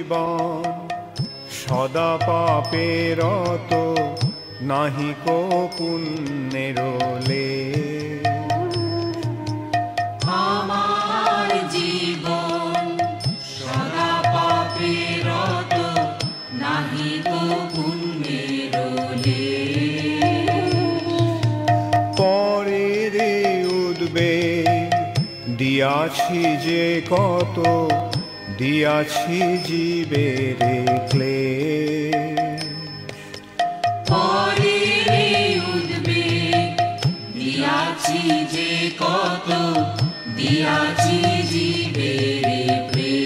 জীবন সদা পাপে রত নাহিক পুণ্যের লেশ। আমার জীবন সদা পাপে রত নাহিক পুণ্যের লেশ। পরের উদ্বেগ দিয়াছি যে কত, দিয়াছি জীবের ক্লেশ। পরের উদ্বেগ দিয়াছি যে কত, দিয়াছি জীবের প্রেম।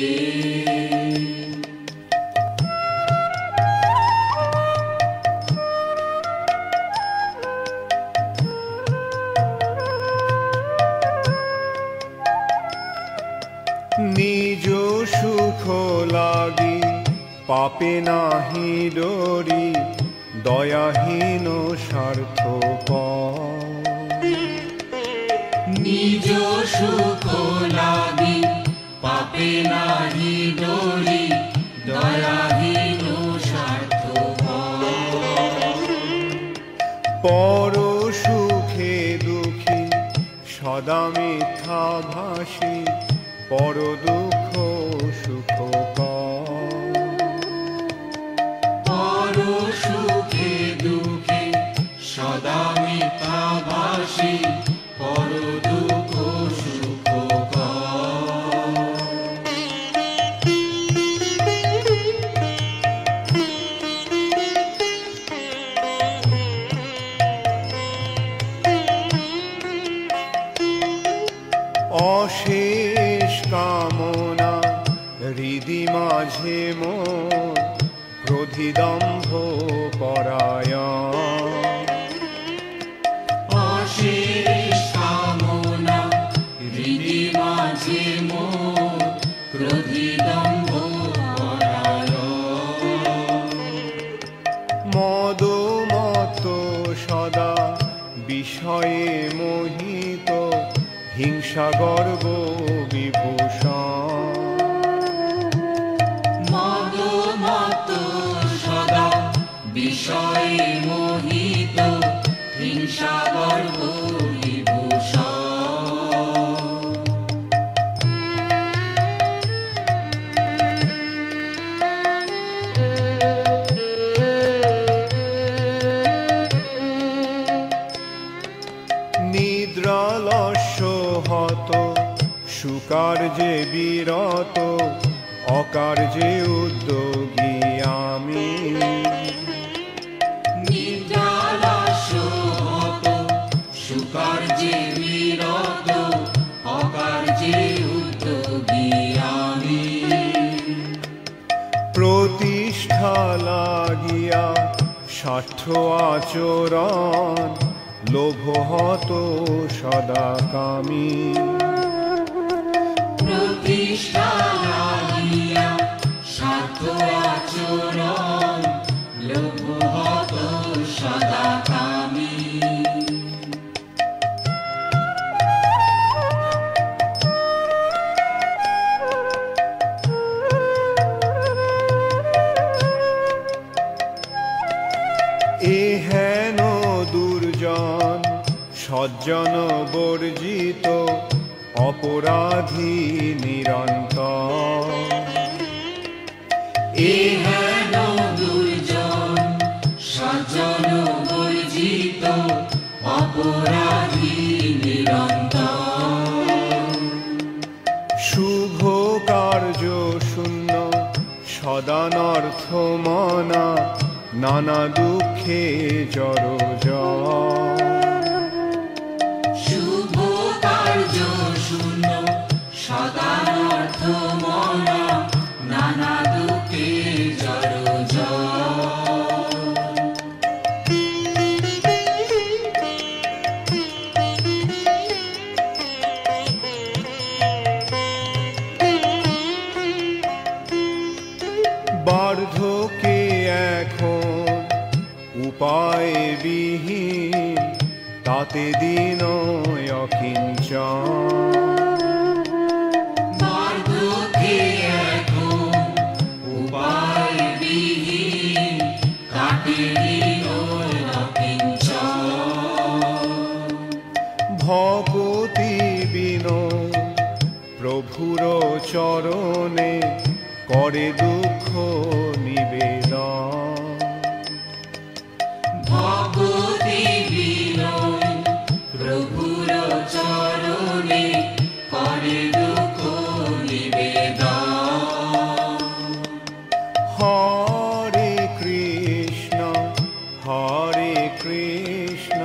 নিজ সুখ লাগি পাপে নাহি ডরি, দয়াহীন স্বার্থপর। নিজ সুখ লাগি পাপে নাহি ডরি, দয়াহীন স্বার্থপর। পর সুখে দুঃখী সদা মিথ্যাভাষী, পর দুঃখ সুখকর। পর সুখে দুঃখে সদা মিথ্যাভাষী, পর দুঃখ সুখকর। অশেষ কামনা হৃদি মাঝে মোর, ক্রোধিদম্ভ পরায়ণ। অশেষ কামনা হৃদি মাঝে মোর, ক্রোধিদম্ভ পরায়ণ। মদ মত সদা বিষয়ে মোহিত, হিংসা গর্ব বিভূষণ। মদ মত সদা বিষয়ে মোহিত, হিংসা গর্ব বিভূষণ। নিদ্রালস্য হত সুকার্যে বিরত, অকার্যে উদ্যোগী আমি। নিদ্রালস্য হত সুকার্যে বিরত, অকার্যে উদ্যোগী আমি। প্রতিষ্ঠা লাগিয়া স্বার্থ আচরণ, লোভ হত সদা কামী। প্রতিষ্ঠা লাগিয়া স্বার্থ আচরণ, লোভ হত সদা কামী। এ হেন দুর্জন সজ্জন বর্জিত, অপরাধী নিরন্তর। এ হেন দুর্জন সজ্জন বর্জিত, অপরাধী নিরন্তর। শুভ কার্য শূন্য সদানর্থ মনা, নানা দুঃখে জড়জড়। শুভ কার্য শূন্য সদানর্থ মনা, নানা দুঃখে জড়জড়। বার্ধক্যে এখন উপায় বিহীন, তাতে দিন অকিঞ্চন। বার্ধক্যে এখন দুঃখ নিবেদন। ভক্তি বিনয় প্রভুর চরণে করে দুঃখ নিবেদন। হরে কৃষ্ণ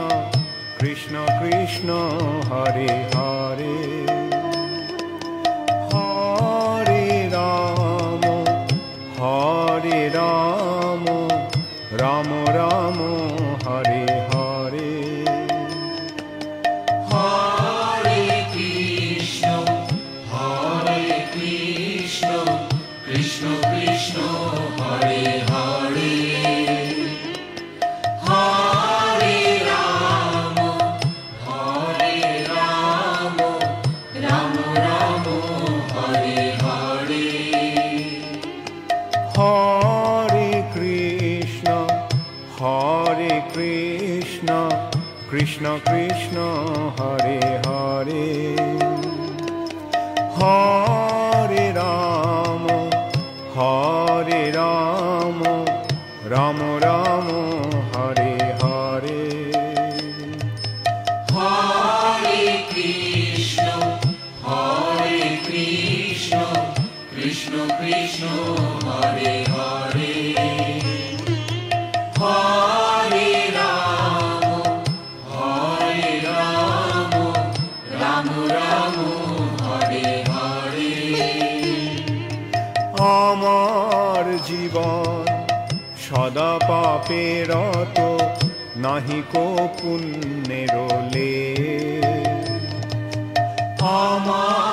কৃষ্ণ কৃষ্ণ হরে হরে, হরে রাম রাম রাম হরে হরে। হরে কৃষ্ণ কৃষ্ণ কৃষ্ণ হরে হরে, হরে রাম রাম রাম হরে হরে। হরে কৃষ্ণ কৃষ্ণ কৃষ্ণ হরে হরে, হরে রাম রাম রাম হরে হরে। হরে কৃষ্ণ কৃষ্ণ কৃষ্ণ হরে হরে, হরে রাম রাম রাম হরে হরে। আমার জীবন সদা পাপে রত, নাহি কো পুণ্যের লেশ। আমার